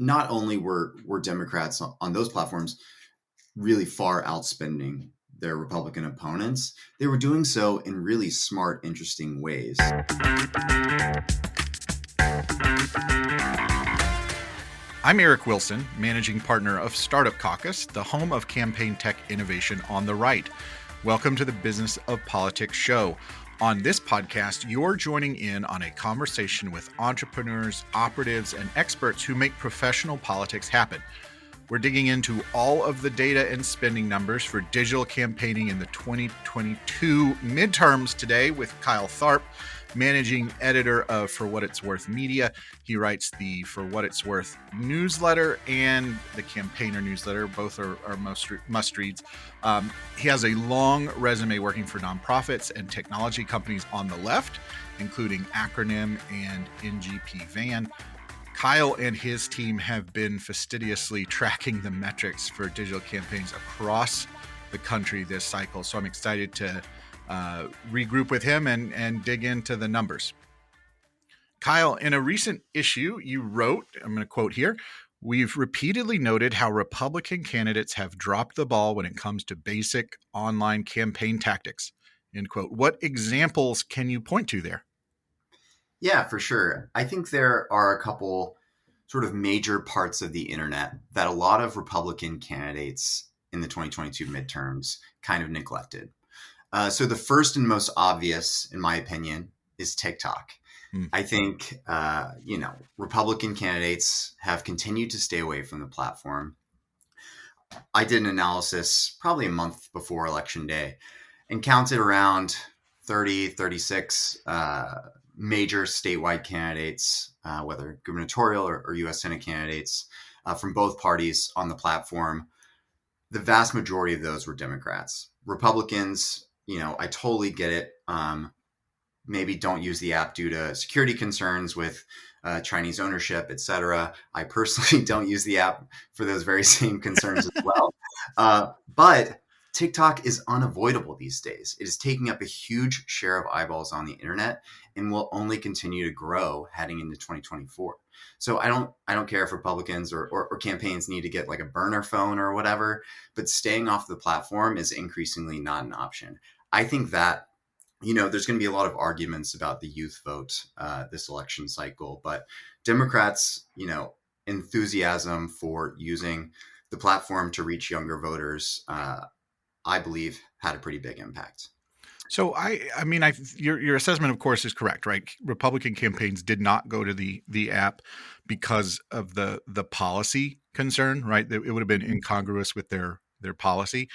not only were Democrats on those platforms really far outspending their Republican opponents, they were doing so in really smart, interesting ways. I'm Eric Wilson, managing partner of Startup Caucus, the home of campaign tech innovation on the right. Welcome to the Business of Politics show. On this podcast, you're joining in on a conversation with entrepreneurs, operatives, and experts who make professional politics happen. We're digging into all of the data and spending numbers for digital campaigning in the 2022 midterms today with Kyle Tharp, managing editor of For What It's Worth Media. He writes the For What It's Worth newsletter and the Campaigner newsletter. Both are must-reads. He has a long resume working for nonprofits and technology companies on the left, including Acronym and NGP Van. Kyle and his team have been fastidiously tracking the metrics for digital campaigns across the country this cycle. So I'm excited to regroup with him and dig into the numbers. Kyle, in a recent issue, you wrote, I'm going to quote here, "We've repeatedly noted how Republican candidates have dropped the ball when it comes to basic online campaign tactics." End quote. What examples can you point to there? Yeah, for sure. I think there are a couple sort of major parts of the internet that a lot of Republican candidates in the 2022 midterms kind of neglected. So the first and most obvious, in my opinion, is TikTok. I think, Republican candidates have continued to stay away from the platform. I did an analysis probably a month before Election Day and counted around 30, 36 major statewide candidates, whether gubernatorial or U.S. Senate candidates from both parties on the platform. The vast majority of those were Democrats. Republicans, I totally get it. Maybe don't use the app due to security concerns with Chinese ownership, et cetera. I personally don't use the app for those very same concerns as well. But TikTok is unavoidable these days. It is taking up a huge share of eyeballs on the internet and will only continue to grow heading into 2024. So I don't care if Republicans or campaigns need to get like a burner phone or whatever, but staying off the platform is increasingly not an option. I think that, there's going to be a lot of arguments about the youth vote this election cycle, but Democrats, enthusiasm for using the platform to reach younger voters, I believe, had a pretty big impact. So your assessment, of course, is correct, right? Republican campaigns did not go to the app because of the policy concern, right? It would have been incongruous with their policy.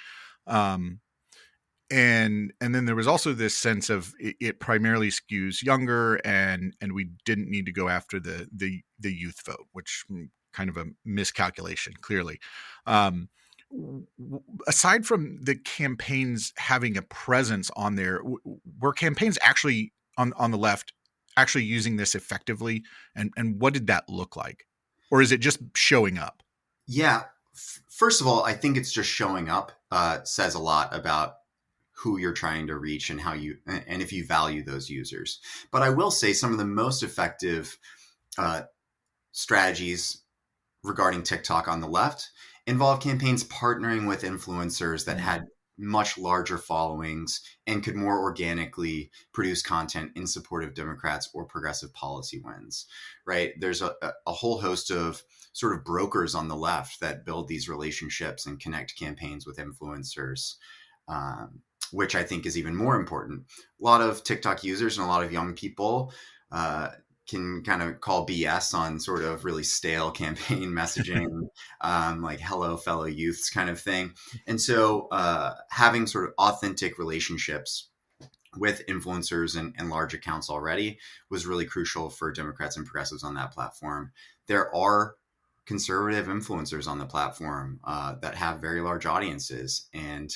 And then there was also this sense of it primarily skews younger, and we didn't need to go after the youth vote, which kind of a miscalculation, clearly. Aside from the campaigns having a presence on there, were campaigns actually on the left actually using this effectively? And what did that look like? Or is it just showing up? Yeah. First of all, I think it's just showing up says a lot about who you're trying to reach and and if you value those users. But I will say some of the most effective strategies regarding TikTok on the left involve campaigns partnering with influencers that had much larger followings and could more organically produce content in support of Democrats or progressive policy wins, right? There's a whole host of sort of brokers on the left that build these relationships and connect campaigns with influencers, which I think is even more important. A lot of TikTok users and a lot of young people can kind of call BS on sort of really stale campaign messaging, like hello, fellow youths kind of thing. And so having sort of authentic relationships with influencers and large accounts already was really crucial for Democrats and progressives on that platform. There are conservative influencers on the platform that have very large audiences, and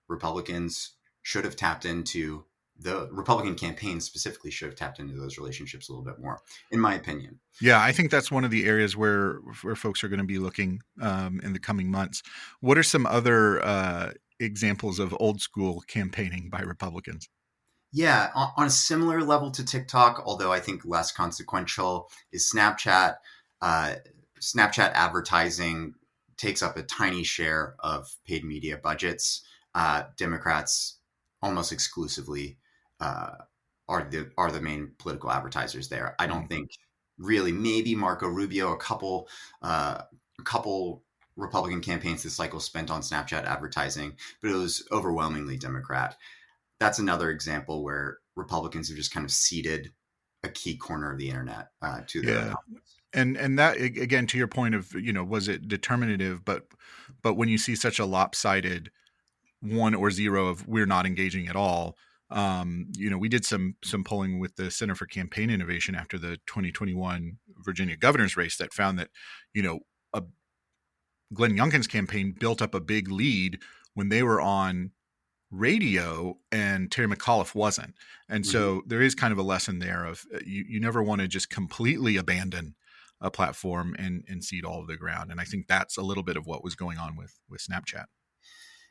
Republicans should have tapped into the Republican campaign specifically should have tapped into those relationships a little bit more, in my opinion. Yeah, I think that's one of the areas where folks are going to be looking in the coming months. What are some other examples of old school campaigning by Republicans? Yeah, on a similar level to TikTok, although I think less consequential, is Snapchat. Snapchat advertising takes up a tiny share of paid media budgets. Democrats almost exclusively uh, are the main political advertisers there. I don't Mhm. think really, maybe Marco Rubio, a couple Republican campaigns this cycle spent on Snapchat advertising, but it was overwhelmingly Democrat. That's another example where Republicans have just kind of ceded a key corner of the internet to their Yeah. opponents. And that again, to your point of, was it determinative, but when you see such a lopsided 1 or 0 of we're not engaging at all, we did some polling with the Center for Campaign Innovation after the 2021 Virginia governor's race that found that, a Glenn Youngkin's campaign built up a big lead when they were on radio and Terry McAuliffe wasn't. And Mhm. so there is kind of a lesson there of you never want to just completely abandon a platform and cede all of the ground. And I think that's a little bit of what was going on with Snapchat.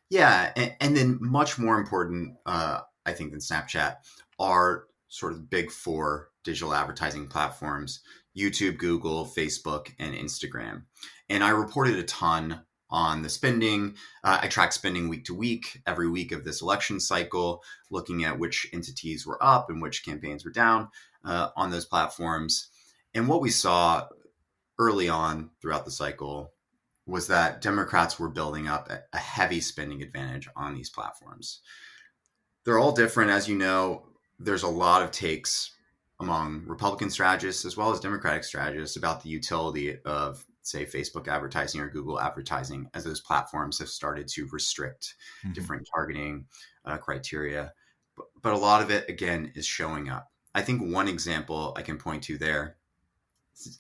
Yeah, and then much more important, I think, than Snapchat are sort of big four digital advertising platforms: YouTube, Google, Facebook, and Instagram. And I reported a ton on the spending. I tracked spending week to week, every week of this election cycle, looking at which entities were up and which campaigns were down on those platforms. And what we saw early on throughout the cycle was that Democrats were building up a heavy spending advantage on these platforms. They're all different, as you know. There's a lot of takes among Republican strategists as well as Democratic strategists about the utility of, say, Facebook advertising or Google advertising as those platforms have started to restrict Mm-hmm. different targeting criteria. But a lot of it, again, is showing up. I think one example I can point to there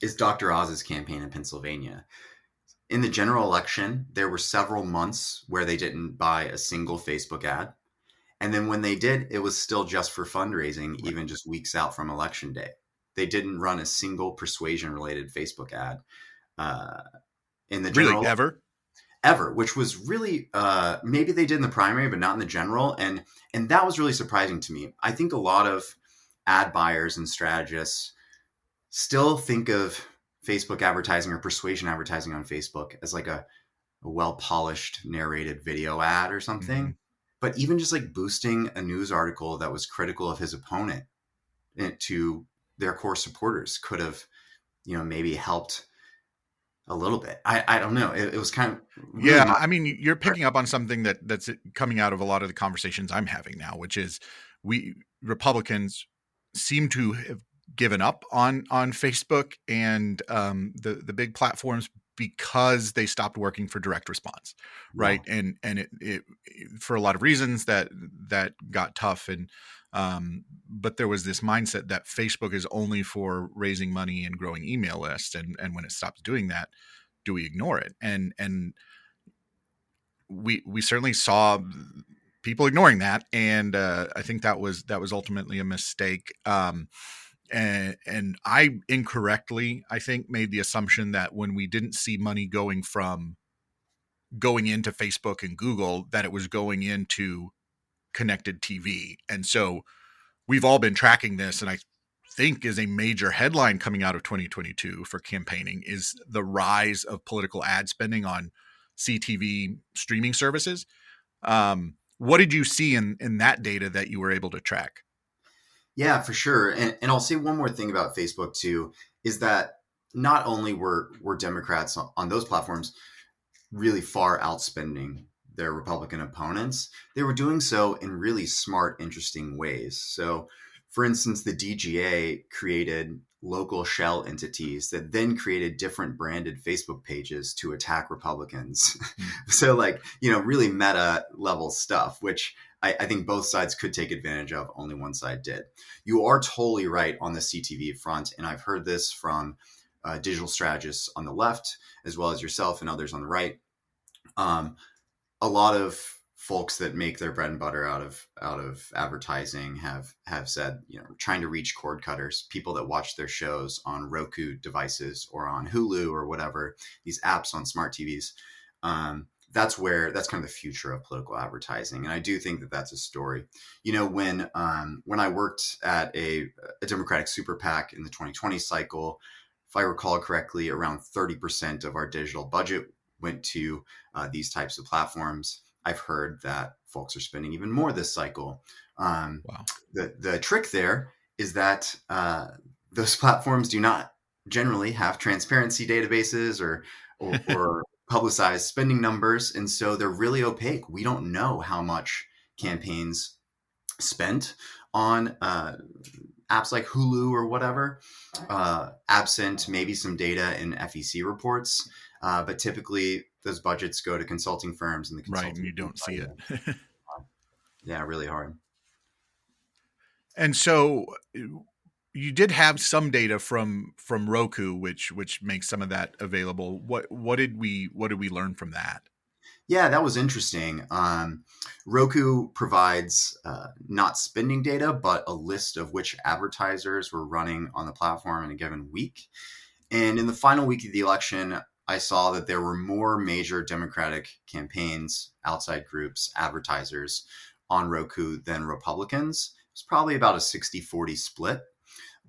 is Dr. Oz's campaign in Pennsylvania. In the general election, there were several months where they didn't buy a single Facebook ad. And then when they did, it was still just for fundraising, Right. even just weeks out from election day. They didn't run a single persuasion related Facebook ad uh, in the Really, general ever? ever, which was really maybe they did in the primary, but not in the general. And that was really surprising to me. I think a lot of ad buyers and strategists still think of Facebook advertising or persuasion advertising on Facebook as like a well polished narrated video ad or Mm-hmm. something. But even just like boosting a news article that was critical of his opponent to their core supporters could have, maybe helped a little bit. I don't know. It was kind of really Yeah, my. I mean, you're picking up on something that's coming out of a lot of the conversations I'm having now, which is we Republicans seem to have given up on Facebook and the big platforms because they stopped working for direct response, Yeah. right? And it for a lot of reasons that got tough and but there was this mindset that Facebook is only for raising money and growing email lists, and when it stops doing that, do we ignore it? And we certainly saw people ignoring that, and I think that was ultimately a mistake. And I incorrectly, I think, made the assumption that when we didn't see money going into Facebook and Google, that it was going into connected TV, and so we've all been tracking this, and I think is a major headline coming out of 2022 for campaigning is the rise of political ad spending on CTV streaming services. What did you see in that data that you were able to track? Yeah, for sure. And I'll say one more thing about Facebook too, is that not only were Democrats on those platforms really far outspending their Republican opponents, they were doing so in really smart, interesting ways. So, for instance, the DGA created local shell entities that then created different branded Facebook pages to attack Republicans. Hmm. So, like, really meta level stuff, which I think both sides could take advantage of. Only one side did. You are totally right on the CTV front. And I've heard this from digital strategists on the left, as well as yourself and others on the right. um, a lot of folks that make their bread and butter out of advertising have said, trying to reach cord cutters, people that watch their shows on Roku devices or on Hulu or whatever, these apps on smart TVs. That's kind of the future of political advertising, and I do think that that's a story. When I worked at a Democratic super PAC in the 2020 cycle, if I recall correctly, around 30% of our digital budget went to these types of platforms. I've heard that folks are spending even more this cycle. Um, Wow. the trick there is that those platforms do not generally have transparency databases or publicized spending numbers, and so they're really opaque. We don't know how much campaigns spent on apps like Hulu or whatever, absent maybe some data in FEC reports. But typically, those budgets go to consulting firms, and the Right. And consulting you firms don't see it. yeah, really hard. And so you did have some data from Roku, which makes some of that available. What did we learn from that? Yeah, that was interesting. Roku provides not spending data, but a list of which advertisers were running on the platform in a given week. And in the final week of the election, I saw that there were more major Democratic campaigns, outside groups, advertisers on Roku than Republicans. It's probably about a 60-40 split.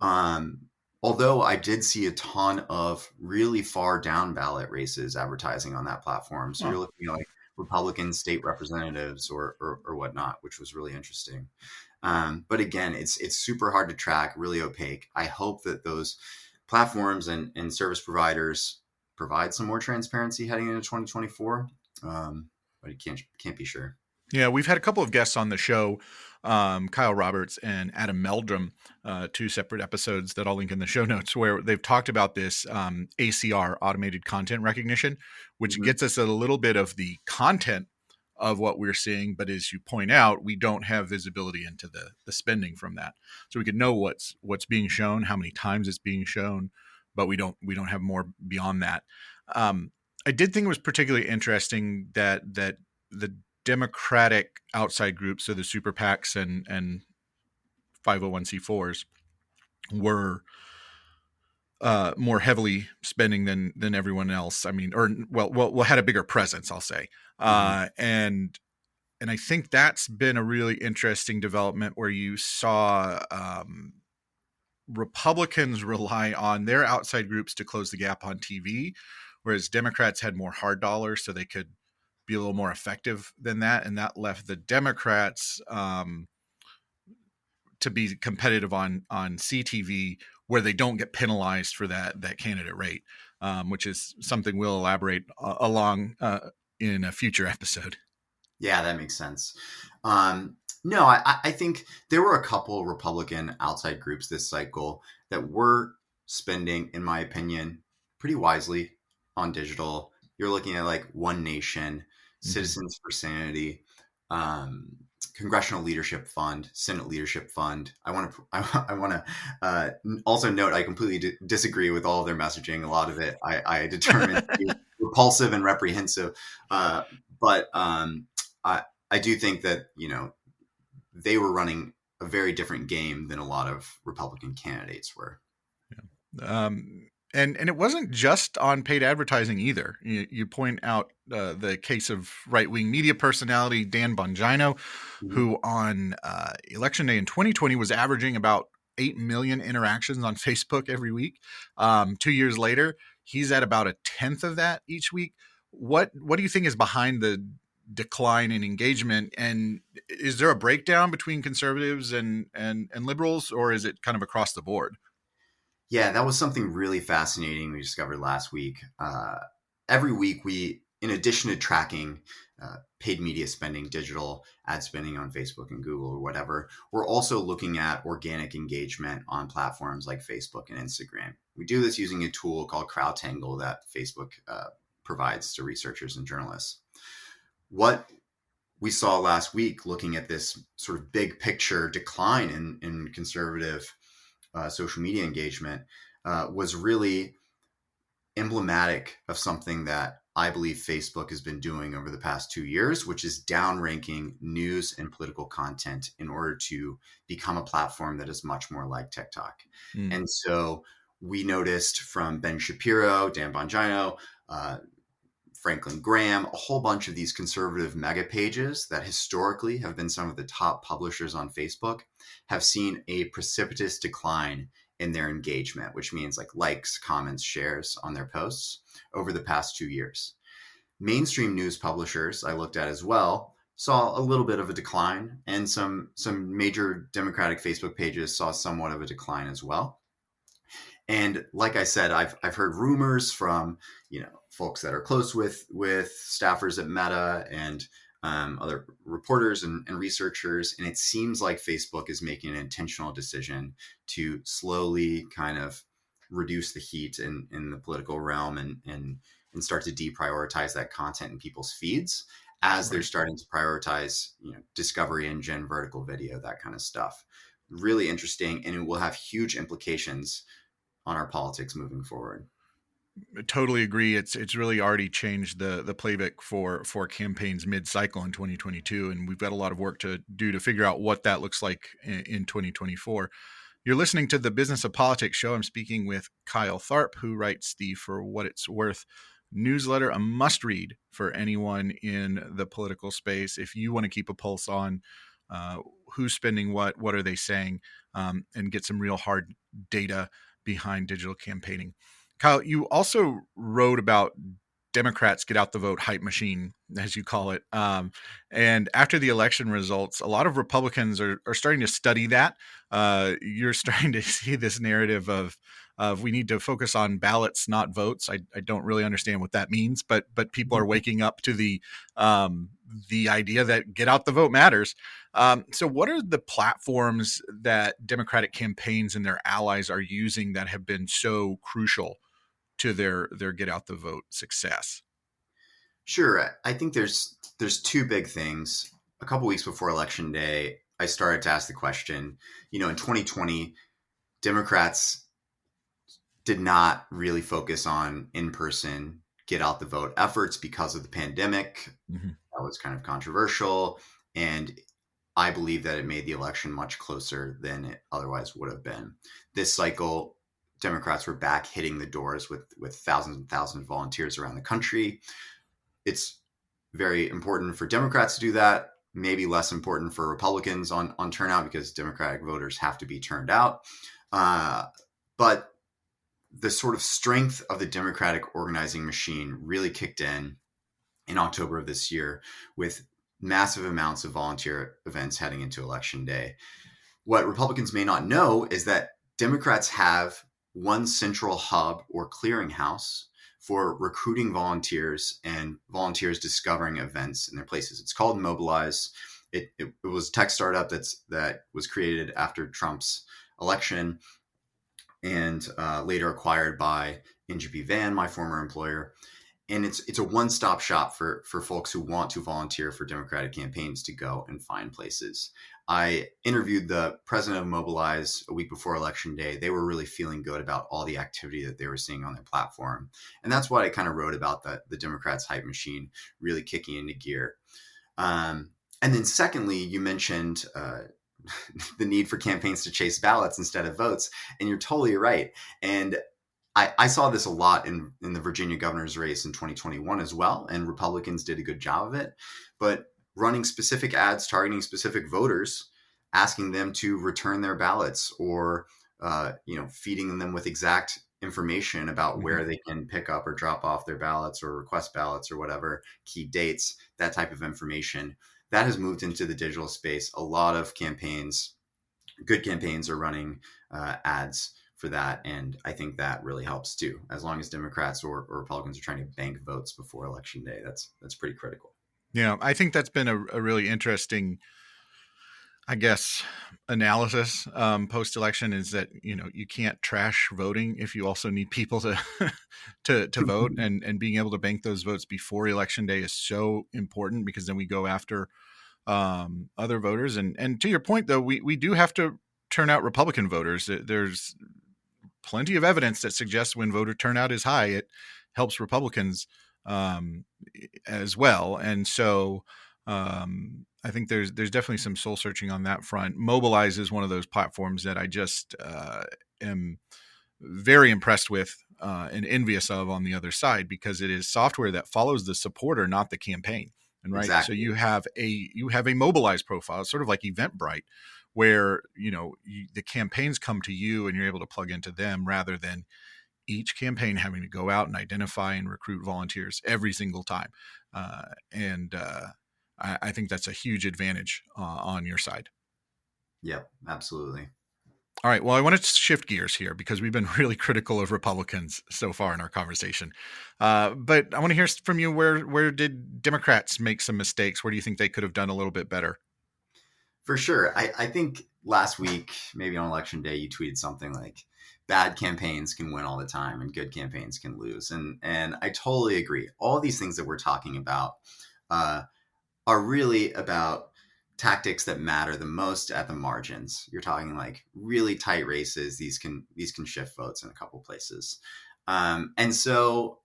Um, Although I did see a ton of really far down ballot races advertising on that platform. So you're Huh. looking at like Republican state representatives or whatnot, which was really interesting. But again, it's super hard to track, really opaque. I hope that those platforms and service providers provide some more transparency heading into 2024. But you can't be sure. Yeah, we've had a couple of guests on the show, Kyle Roberts and Adam Meldrum, two separate episodes that I'll link in the show notes, where they've talked about this ACR, automated content recognition, which Mhm. gets us a little bit of the content of what we're seeing. But as you point out, we don't have visibility into the spending from that. So we could know what's being shown, how many times it's being shown, but we don't have more beyond that. I did think it was particularly interesting that the Democratic outside groups, so the super PACs and 501c4s, were more heavily spending than everyone else. I mean, or well, had a bigger presence, I'll say. Mhm. And I think that's been a really interesting development where you saw Republicans rely on their outside groups to close the gap on TV, whereas Democrats had more hard dollars, so they could be a little more effective than that, and that left the Democrats to be competitive on CTV, where they don't get penalized for that candidate rate, which is something we'll elaborate along in a future episode. Yeah, that makes sense. No, I think there were a couple Republican outside groups this cycle that were spending, in my opinion, pretty wisely on digital. You're looking at like One Nation, Mm-hmm. Citizens for Sanity, um, Congressional Leadership Fund, Senate Leadership Fund. I want to also note I completely disagree with all of their messaging. A lot of it I determined to be repulsive and reprehensive, but I I do think that they were running a very different game than a lot of Republican candidates were. And it wasn't just on paid advertising either. You point out the case of right-wing media personality Dan Bongino, Mhm. who on election day in 2020 was averaging about 8 million interactions on Facebook every week. 2 years later, he's at about a tenth of that each week. What do you think is behind the decline in engagement? And is there a breakdown between conservatives and liberals, or is it kind of across the board? Yeah, that was something really fascinating we discovered last week. Every week, in addition to tracking paid media spending, digital ad spending on Facebook and Google or whatever, we're also looking at organic engagement on platforms like Facebook and Instagram. We do this using a tool called CrowdTangle that Facebook provides to researchers and journalists. What we saw last week, looking at this sort of big picture decline in conservative social media engagement, was really emblematic of something that I believe Facebook has been doing over the past 2 years, which is downranking news and political content in order to become a platform that is much more like TikTok. Mm. And so we noticed from Ben Shapiro, Dan Bongino, Franklin Graham, a whole bunch of these conservative mega pages that historically have been some of the top publishers on Facebook have seen a precipitous decline in their engagement, which means like likes, comments, shares on their posts over the past 2 years. Mainstream news publishers I looked at as well saw a little bit of a decline, and some major Democratic Facebook pages saw somewhat of a decline as well. And like I said, I've heard rumors from folks that are close with staffers at Meta and other reporters and researchers, and it seems like Facebook is making an intentional decision to slowly kind of reduce the heat in the political realm and start to deprioritize that content in people's feeds as they're Right. starting to prioritize discovery engine, vertical video, that kind of stuff. Really interesting, and it will have huge implications on our politics moving forward. Totally agree. It's really already changed the playbook for campaigns mid-cycle in 2022, and we've got a lot of work to do to figure out what that looks like in 2024. You're listening to the Business of Politics show. I'm speaking with Kyle Tharp, who writes the For What It's Worth newsletter, a must-read for anyone in the political space. If you want to keep a pulse on who's spending what are they saying, and get some real hard data behind digital campaigning. Kyle, you also wrote about Democrats get out the vote hype machine, as you call it. And after the election results, a lot of Republicans are starting to study that. You're starting to see this narrative of we need to focus on ballots, not votes. I don't really understand what that means, but people are waking up to the idea that get out the vote matters. So what are the platforms that Democratic campaigns and their allies are using that have been so crucial to their get out the vote success? Sure. I think there's two big things. A couple weeks before Election Day, I started to ask the question, in 2020, Democrats did not really focus on in-person get out the vote efforts because of the pandemic. Mm-hmm. That was kind of controversial. And I believe that it made the election much closer than it otherwise would have been. This cycle, Democrats were back hitting the doors with thousands and thousands of volunteers around the country. It's very important for Democrats to do that, maybe less important for Republicans on turnout because Democratic voters have to be turned out. But the sort of strength of the Democratic organizing machine really kicked in October of this year with massive amounts of volunteer events heading into Election Day. What Republicans may not know is that Democrats have one central hub or clearinghouse for recruiting volunteers and volunteers discovering events in their places. It's called Mobilize. It was a tech startup that was created after Trump's election and later acquired by NGP Van, my former employer. And it's a one-stop shop for folks who want to volunteer for Democratic campaigns to go and find places. I interviewed the president of Mobilize a week before Election Day. They were really feeling good about all the activity that they were seeing on their platform. And that's why I kind of wrote about the Democrats' hype machine really kicking into gear. And then secondly, you mentioned the need for campaigns to chase ballots instead of votes. And you're totally right. And I saw this a lot in the Virginia governor's race in 2021 as well, and Republicans did a good job of it. But running specific ads targeting specific voters, asking them to return their ballots, or feeding them with exact information about where they can pick up or drop off their ballots or request ballots or whatever, key dates, that type of information, that has moved into the digital space. A lot of campaigns, good campaigns, are running ads for that. And I think that really helps too. As long as Democrats or Republicans are trying to bank votes before Election Day, that's pretty critical. Yeah, I think that's been a really interesting, I guess, analysis post-election, is that, you can't trash voting if you also need people to to vote, and being able to bank those votes before Election Day is so important, because then we go after other voters. And to your point, though, we do have to turn out Republican voters. There's plenty of evidence that suggests when voter turnout is high, it helps Republicans as well. And so I think there's definitely some soul searching on that front. Mobilize is one of those platforms that I just am very impressed with and envious of on the other side, because it is software that follows the supporter, not the campaign. And right. So exactly. you have a mobilized profile, sort of like Eventbrite, where the campaigns come to you and you're able to plug into them rather than each campaign having to go out and identify and recruit volunteers every single time. And I think that's a huge advantage on your side. Yep, absolutely. All right. Well, I want to shift gears here because we've been really critical of Republicans so far in our conversation. But I want to hear from you. Where did Democrats make some mistakes? Where do you think they could have done a little bit better? For sure. I think last week, maybe on election day, you tweeted something like bad campaigns can win all the time and good campaigns can lose. And I totally agree. All these things that we're talking about uh, are really about tactics that matter the most at the margins. You're talking like really tight races. These can shift votes in a couple places. And so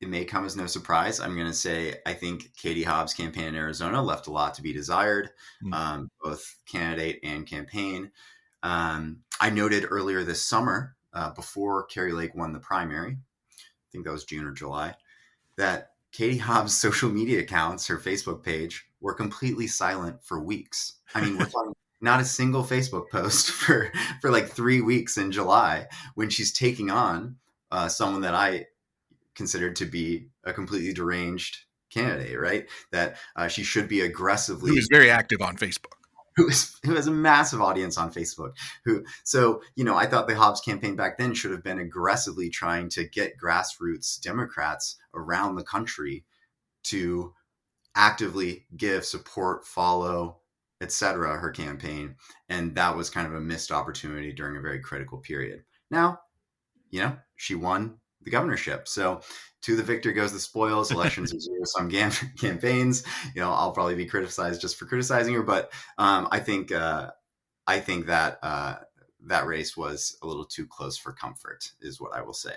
it may come as no surprise. I'm going to say I think Katie Hobbs' campaign in Arizona left a lot to be desired, Mm. both candidate and campaign. I noted earlier this summer, before Carrie Lake won the primary, I think that was June or July, that Katie Hobbs' social media accounts, her Facebook page, were completely silent for weeks. I mean, we're talking not a single Facebook post for like 3 weeks in July when she's taking on someone that I considered to be a completely deranged candidate, right? That she should be Who is aggressively very active on Facebook. who has a massive audience on Facebook. I thought the Hobbs campaign back then should have been aggressively trying to get grassroots Democrats around the country to actively give support, follow, etc. her campaign, and that was kind of a missed opportunity during a very critical period. Now, she won the governorship. So to the victor goes the spoils. Elections are zero sum campaigns. I'll probably be criticized just for criticizing her, but I think that that race was a little too close for comfort, is what I will say.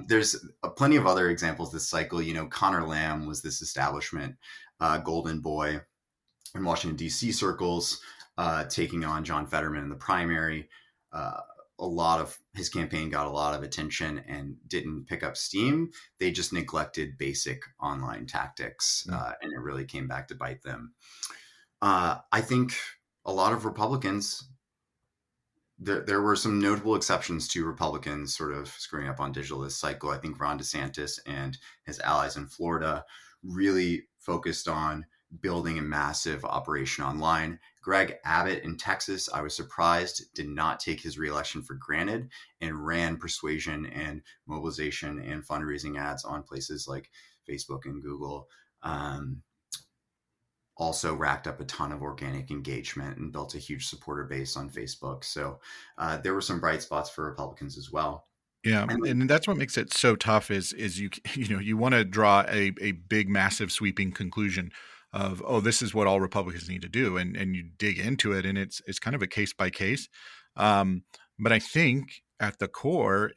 There's plenty of other examples this cycle. Connor Lamb was this establishment golden boy in Washington, D.C. circles, taking on John Fetterman in the primary. A lot of his campaign got a lot of attention and didn't pick up steam. They just neglected basic online tactics, and it really came back to bite them. I think a lot of Republicans, there were some notable exceptions to Republicans sort of screwing up on digital this cycle. I think Ron DeSantis and his allies in Florida really focused on building a massive operation online. Greg Abbott in Texas, I was surprised, did not take his reelection for granted and ran persuasion and mobilization and fundraising ads on places like Facebook and Google. Also racked up a ton of organic engagement and built a huge supporter base on Facebook. So there were some bright spots for Republicans as well. Yeah, And and that's what makes it so tough is you want to draw a big massive sweeping conclusion of, oh, this is what all Republicans need to do, and you dig into it and it's kind of a case by case. But I think at the core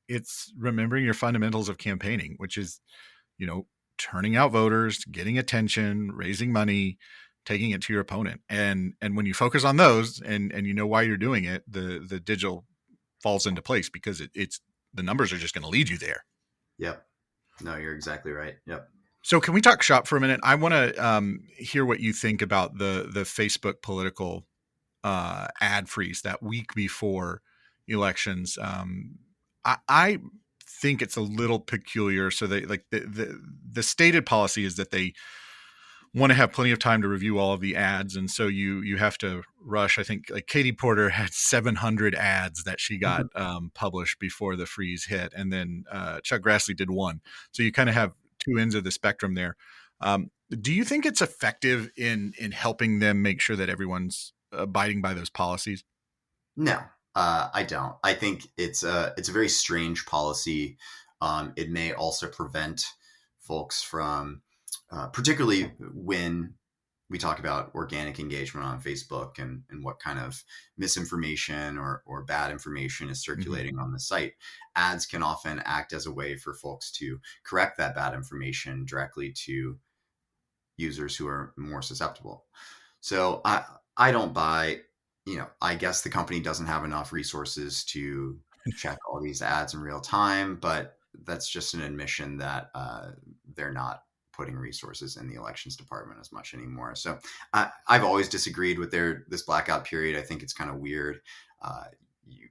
it's remembering your fundamentals of campaigning, which is you know turning out voters, getting attention, raising money, taking it to your opponent. And when you focus on those and you know why you're doing it, the digital falls into place because it's the numbers are just going to lead you there. yep. No, you're exactly right. Yep. So can we talk shop for a minute? I want to hear what you think about the Facebook political ad freeze that week before elections. I think it's a little peculiar. So they like the stated policy is that they want to have plenty of time to review all of the ads, and so you have to rush. I think like Katie Porter had 700 ads that she got published before the freeze hit, and then Chuck Grassley did one. So you kind of have two ends of the spectrum there. Do you think it's effective in helping them make sure that everyone's abiding by those policies? No, I don't. I think it's a very strange policy. It may also prevent folks from, particularly when we talk about organic engagement on Facebook and what kind of misinformation or bad information is circulating on the site. Ads can often act as a way for folks to correct that bad information directly to users who are more susceptible. So I don't buy, I guess the company doesn't have enough resources to check all these ads in real time, but that's just an admission that they're not putting resources in the elections department as much anymore. So I've always disagreed with this blackout period. I think it's kind of weird.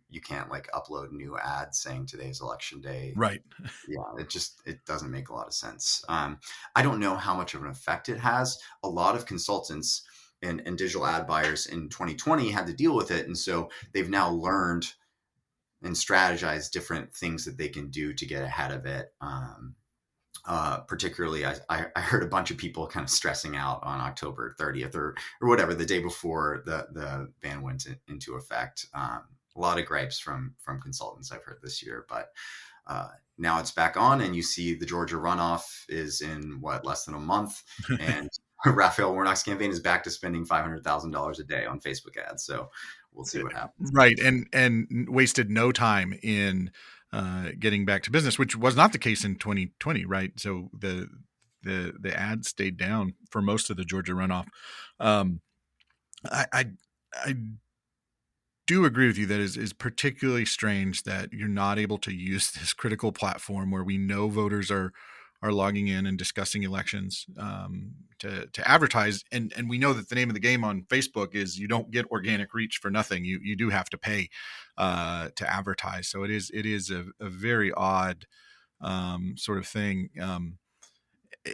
You can't like upload new ads saying today's election day. Right. Yeah, it doesn't make a lot of sense. I don't know how much of an effect it has. A lot of consultants and digital ad buyers in 2020 had to deal with it, and so they've now learned and strategized different things that they can do to get ahead of it. Particularly, I heard a bunch of people kind of stressing out on October 30th or whatever, the day before the ban went into effect. A lot of gripes from consultants I've heard this year, but now it's back on, and you see the Georgia runoff is in less than a month, and Raphael Warnock's campaign is back to spending $500,000 a day on Facebook ads. So we'll see what happens. Right, and wasted no time in getting back to business, which was not the case in 2020, right? So the ad stayed down for most of the Georgia runoff. I do agree with you that is particularly strange that you're not able to use this critical platform where we know voters are logging in and discussing elections to advertise, and we know that the name of the game on Facebook is you don't get organic reach for nothing. You do have to pay to advertise. So it is a very odd sort of thing.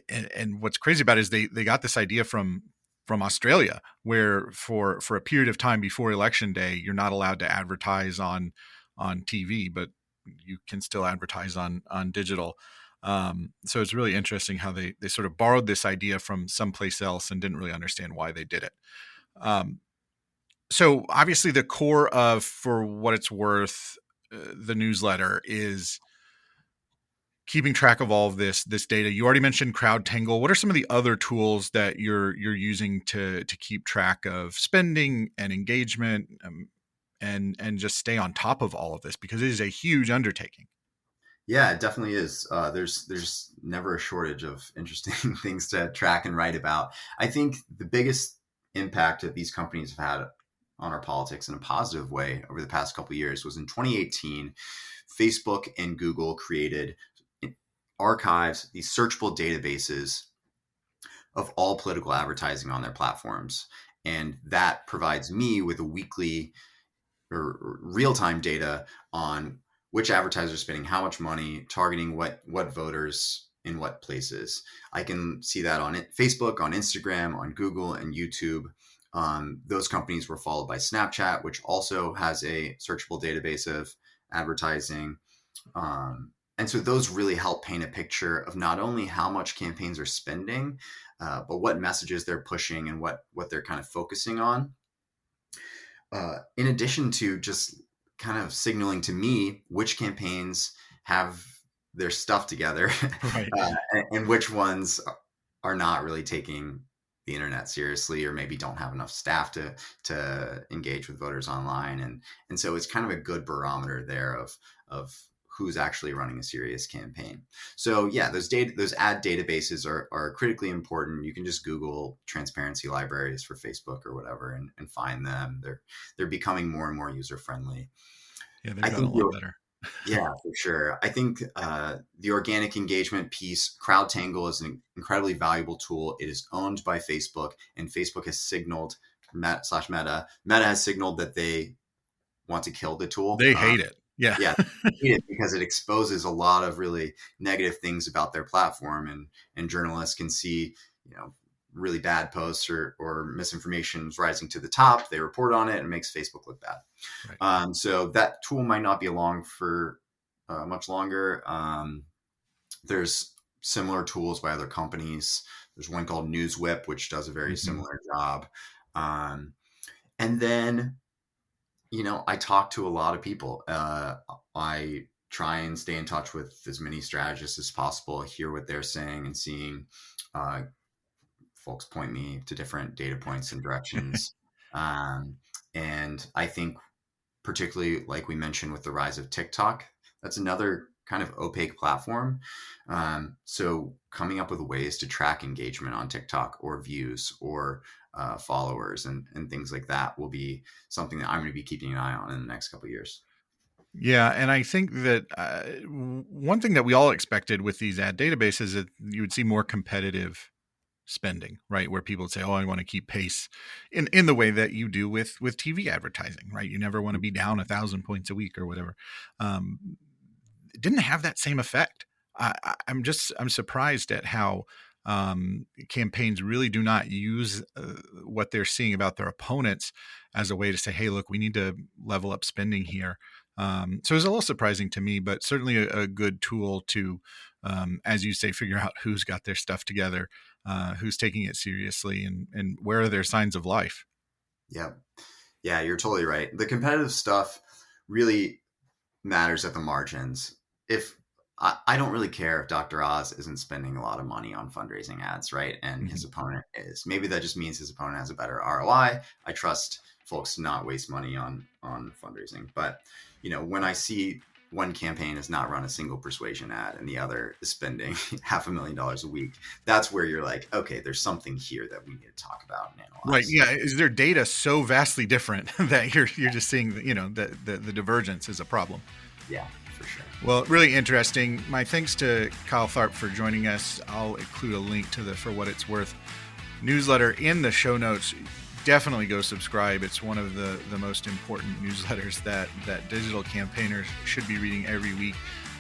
And what's crazy about it is they got this idea from Australia, where for a period of time before election day, you're not allowed to advertise on TV, but you can still advertise on digital. So it's really interesting how they sort of borrowed this idea from someplace else and didn't really understand why they did it. So obviously the core of For What It's Worth, the newsletter, is keeping track of all of this data. You already mentioned CrowdTangle. What are some of the other tools that you're using to keep track of spending and engagement, and just stay on top of all of this, because it is a huge undertaking? Yeah, it definitely is. There's never a shortage of interesting things to track and write about. I think the biggest impact that these companies have had on our politics in a positive way over the past couple of years was in 2018. Facebook and Google created archives, these searchable databases of all political advertising on their platforms. And that provides me with a weekly or real-time data on which advertisers are spending how much money, targeting what voters in what places. I can see that on Facebook, on Instagram, on Google, and YouTube. Those companies were followed by Snapchat, which also has a searchable database of advertising. And so those really help paint a picture of not only how much campaigns are spending, but what messages they're pushing and what they're kind of focusing on. In addition to just kind of signaling to me which campaigns have their stuff together, Right. and which ones are not really taking the internet seriously, or maybe don't have enough staff to engage with voters online. And so it's kind of a good barometer there of who's actually running a serious campaign. So yeah, those ad databases are critically important. You can just Google transparency libraries for Facebook or whatever and find them. They're becoming more and more user friendly. Yeah, they've I gotten think a lot better. yeah, for sure. I think the organic engagement piece, CrowdTangle, is an incredibly valuable tool. It is owned by Facebook, and Facebook has signaled Meta has signaled that they want to kill the tool. They hate it. Yeah. Yeah, because it exposes a lot of really negative things about their platform, and journalists can see, really bad posts or misinformation is rising to the top. They report on it and it makes Facebook look bad. Right. So that tool might not be along for much longer. There's similar tools by other companies. There's one called NewsWhip, which does a very similar job. And then, I talk to a lot of people. I try and stay in touch with as many strategists as possible, hear what they're saying and seeing. Folks point me to different data points and directions. And I think particularly, like we mentioned, with the rise of TikTok, that's another kind of opaque platform. So coming up with ways to track engagement on TikTok, or views, or followers and things like that will be something that I'm going to be keeping an eye on in the next couple of years. Yeah, and I think that one thing that we all expected with these ad databases is that you would see more competitive spending, right? Where people would say, "Oh, I want to keep pace," in the way that you do with TV advertising, right? You never want to be down 1,000 points a week or whatever. It didn't have that same effect. I'm surprised at how campaigns really do not use what they're seeing about their opponents as a way to say, "Hey, look, we need to level up spending here." So it was a little surprising to me, but certainly a good tool to, as you say, figure out who's got their stuff together, who's taking it seriously, and where are their signs of life. Yeah. Yeah, you're totally right. The competitive stuff really matters at the margins. If I don't really care if Dr. Oz isn't spending a lot of money on fundraising ads, right? And his Mhm. opponent is. Maybe that just means his opponent has a better ROI. I trust folks to not waste money on fundraising. But when I see one campaign has not run a single persuasion ad and the other is spending $500,000 a week, that's where you're like, okay, there's something here that we need to talk about and Right. analyze. Yeah. Is their data so vastly different that you're just seeing, the divergence is a problem? Yeah, for sure. Well, really interesting. My thanks to Kyle Tharp for joining us. I'll include a link to the For What It's Worth newsletter in the show notes. Definitely go subscribe. It's one of the most important newsletters that digital campaigners should be reading every week.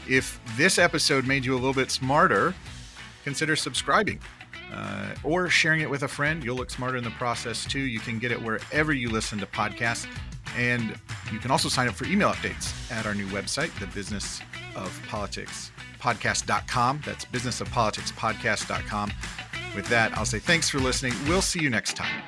If this episode made you a little bit smarter, consider subscribing or sharing it with a friend. You'll look smarter in the process too. You can get it wherever you listen to podcasts. And you can also sign up for email updates at our new website, the Business of Politics Podcast.com. That's businessofpoliticspodcast.com. With that, I'll say thanks for listening. We'll see you next time.